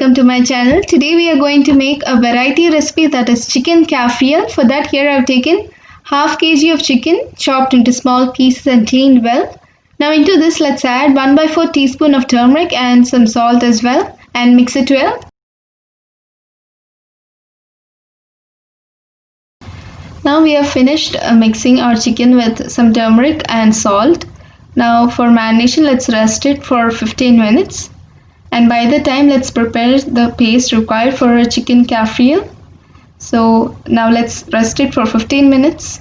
welcome to my channel. Today we are going to make a variety recipe that is chicken kaffriel. For that here I have taken half kg of chicken chopped into small pieces and cleaned well. Now into this let's add 1/4 teaspoon of turmeric and some salt as well and mix it well. Now we have finished mixing our chicken with some turmeric and salt. Now for marination let's rest it for 15 minutes. And by the time let's prepare the paste required for a chicken kaffriel. So now let's rest it for 15 minutes.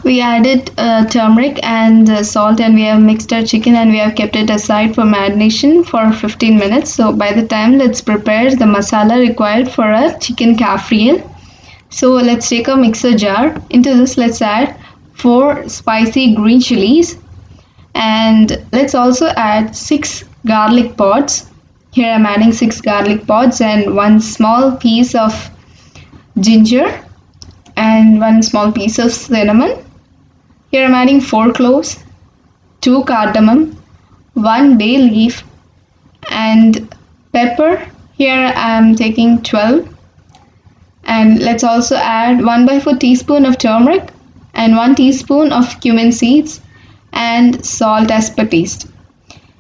We added turmeric and salt and we have mixed our chicken and we have kept it aside for marination for 15 minutes. So by the time let's prepare the masala required for a chicken kaffriel. So let's take a mixer jar. Into this let's add 4 spicy green chilies. And let's also add 6 garlic pods. Here I'm adding 6 garlic pods and 1 small piece of ginger and 1 small piece of cinnamon. Here I'm adding 4 cloves, 2 cardamom, 1 bay leaf and pepper. Here I'm taking 12. And let's also add 1/4 teaspoon of turmeric and 1 teaspoon of cumin seeds and salt as per taste.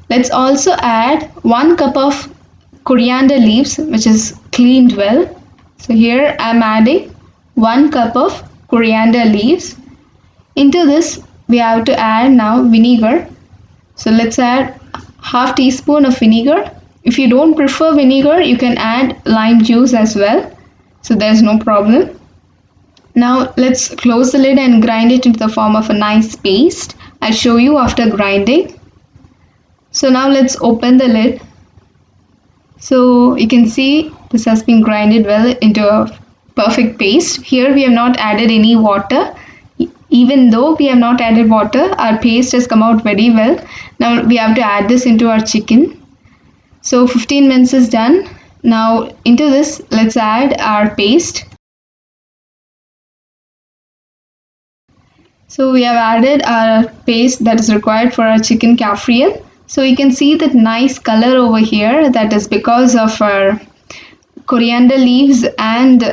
Let's also add 1 cup of coriander leaves which is cleaned well. So here I'm adding 1 cup of coriander leaves. Into this we have to add now vinegar. So let's add half teaspoon of vinegar. If you don't prefer vinegar you can add lime juice as well. So there's no problem. Now let's close the lid and grind it into the form of a nice paste. I'll show you after grinding. So now let's open the lid. So you can see this has been grinded well into a perfect paste. Here we have not added any water. Even though we have not added water, our paste has come out very well. Now we have to add this into our chicken. So 15 minutes is done. Now into this let's add our paste. So we have added our paste that is required for our chicken kaffriel. So you can see that nice color over here. That is because of our coriander leaves and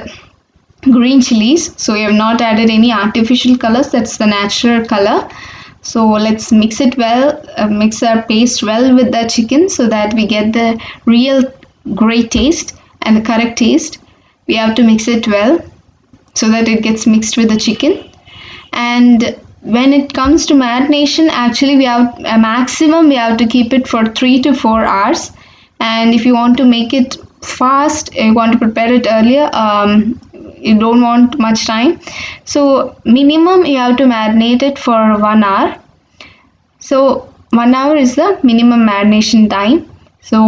green chilies. So we have not added any artificial colors. That's the natural color. So let's mix it well, mix our paste well with the chicken so that we get the real great taste and the correct taste. We have to mix it well so that it gets mixed with the chicken. And when it comes to marination, actually we have a maximum we have to keep it for 3 to 4 hours. And if you want to make it fast, you want to prepare it earlier, you don't want much time, so minimum you have to marinate it for 1 hour. So 1 hour is the minimum marination time. So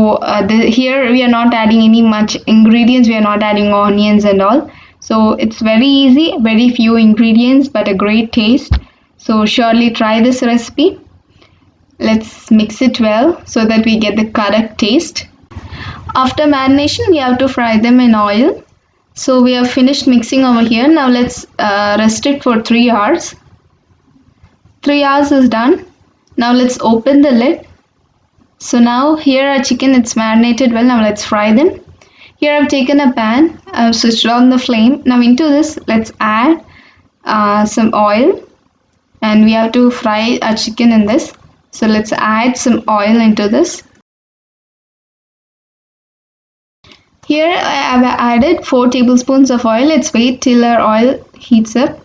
here we are not adding any much ingredients, we are not adding onions and all. So it's very easy, very few ingredients but a great taste. So surely try this recipe. Let's mix it well so that we get the correct taste. After marination we have to fry them in oil. So we have finished mixing over here. Now let's rest it for 3 hours. 3 hours is done. Now let's open the lid. So now here our chicken, it's marinated well. Now let's fry them. Here I've taken a pan, I've switched on the flame. Now into this let's add some oil and we have to fry our chicken in this. So let's add some oil into this. Here I have added 4 tablespoons of oil. Let's wait till our oil heats up.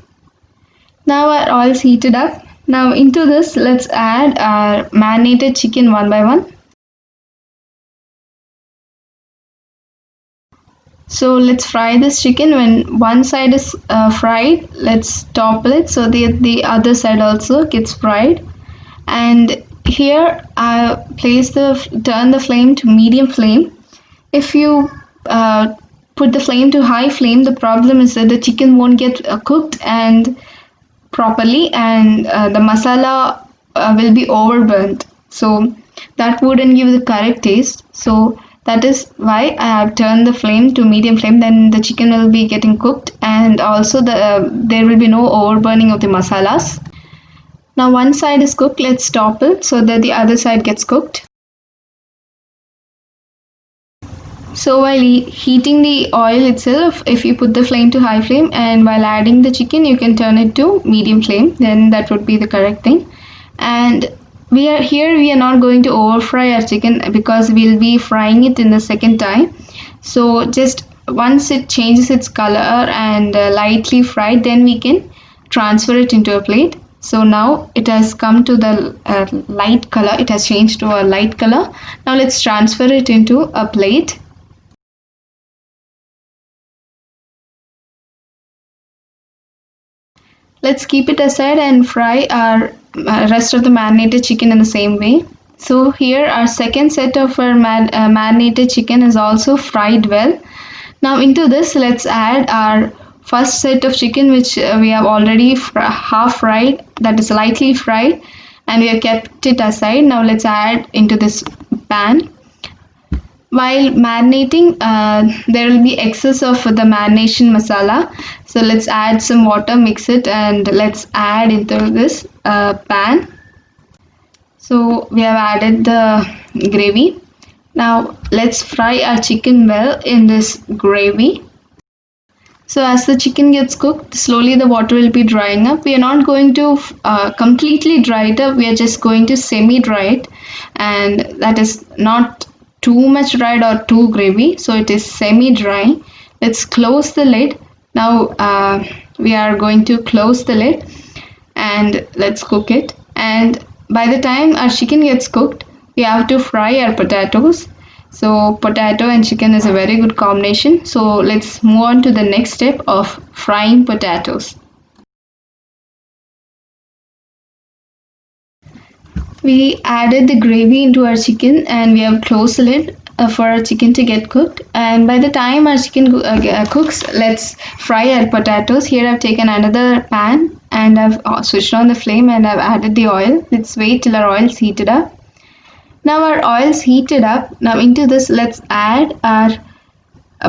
Now our oil is heated up. Now into this let's add our marinated chicken one by one. So let's fry this chicken. When one side is fried, let's topple it so the other side also gets fried. And here I turn the flame to medium flame. If you put the flame to high flame, the problem is that the chicken won't get cooked and properly, and the masala will be overburnt. So that wouldn't give the correct taste. So that is why I have turned the flame to medium flame. Then the chicken will be getting cooked and also there will be no overburning of the masalas. Now one side is cooked, let's topple so that the other side gets cooked. So while heating the oil itself, if you put the flame to high flame, and while adding the chicken you can turn it to medium flame, then that would be the correct thing. And we are not going to over fry our chicken because we'll be frying it in the second time. So just once it changes its color and lightly fried, then we can transfer it into a plate. So now it has come to the light color, it has changed to a light color. Now let's transfer it into a plate. Let's keep it aside and fry our rest of the marinated chicken in the same way. So here our second set of our marinated chicken is also fried well. Now into this let's add our first set of chicken, which we have already half fried, that is lightly fried, and we have kept it aside. Now let's add into this pan. While marinating, there will be excess of the marination masala. So let's add some water, mix it, and let's add into this pan. So we have added the gravy. Now let's fry our chicken well in this gravy. So as the chicken gets cooked, slowly the water will be drying up. We are not going to completely dry it up. We are just going to semi-dry it, and that is not too much dried or too gravy. So it is semi-dry. Let's close the lid. Now we are going to close the lid and let's cook it. And by the time our chicken gets cooked, we have to fry our potatoes. So potato and chicken is a very good combination. So let's move on to the next step of frying potatoes. We added the gravy into our chicken and we have closed the lid for our chicken to get cooked. And by the time our chicken cooks, let's fry our potatoes. Here I've taken another pan and I've switched on the flame and I've added the oil. Let's wait till our oil is heated up. Now our oil is heated up. Now into this let's add our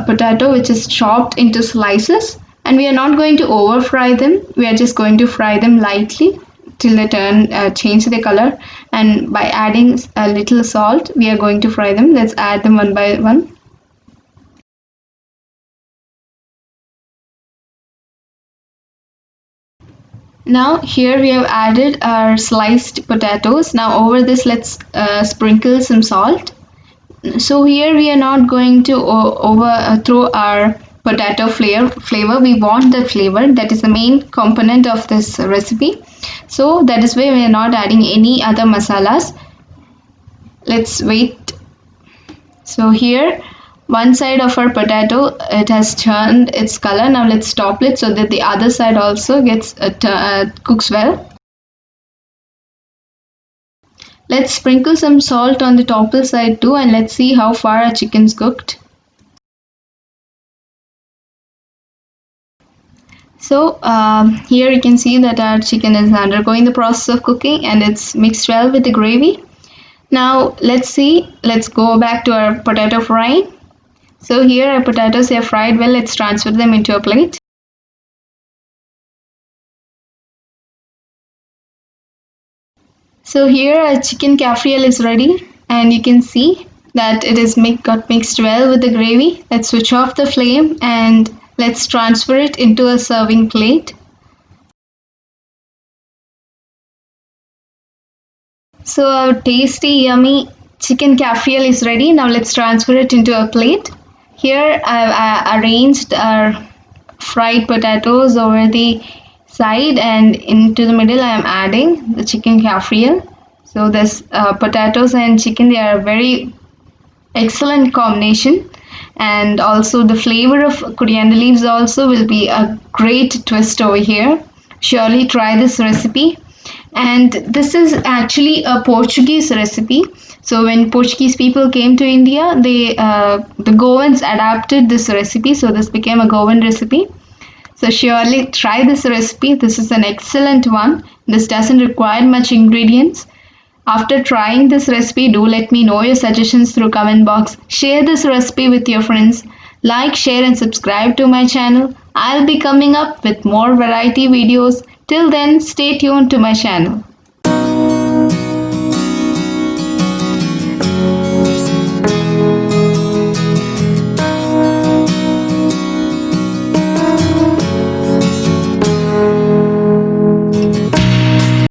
potato, which is chopped into slices, and we are not going to over fry them. We are just going to fry them lightly till they change their color, and by adding a little salt we are going to fry them. Let's add them one by one. Now here we have added our sliced potatoes. Now over this let's sprinkle some salt. So here we are not going to overthrow our potato flavor. We want the flavor, that is the main component of this recipe. So that is why we are not adding any other masalas. Let's wait. So here one side of our potato, it has turned its color. Now let's stop it so that the other side also gets cooks well. Let's sprinkle some salt on the topple side too, and let's see how far our chicken's cooked. So here you can see that our chicken is undergoing the process of cooking and it's mixed well with the gravy. Now let's go back to our potato frying. So here our potatoes are fried well. Let's transfer them into a plate. So here our chicken cafriel is ready, and you can see that it is got mixed well with the gravy. Let's switch off the flame and let's transfer it into a serving plate. So our tasty, yummy chicken cafriel is ready. Now let's transfer it into a plate. Here I've arranged our fried potatoes over the side, and into the middle I am adding the chicken cafriel. So this potatoes and chicken, they are a very excellent combination, and also the flavor of coriander leaves also will be a great twist over here. Surely try this recipe. And this is actually a Portuguese recipe. So when Portuguese people came to India, the Goans adapted this recipe, so this became a Goan recipe. So surely try this recipe. This is an excellent one. This doesn't require much ingredients. After trying this recipe, do let me know your suggestions through comment box. Share this recipe with your friends. Like, share and subscribe to my channel. I'll be coming up with more variety videos. Till then, stay tuned to my channel.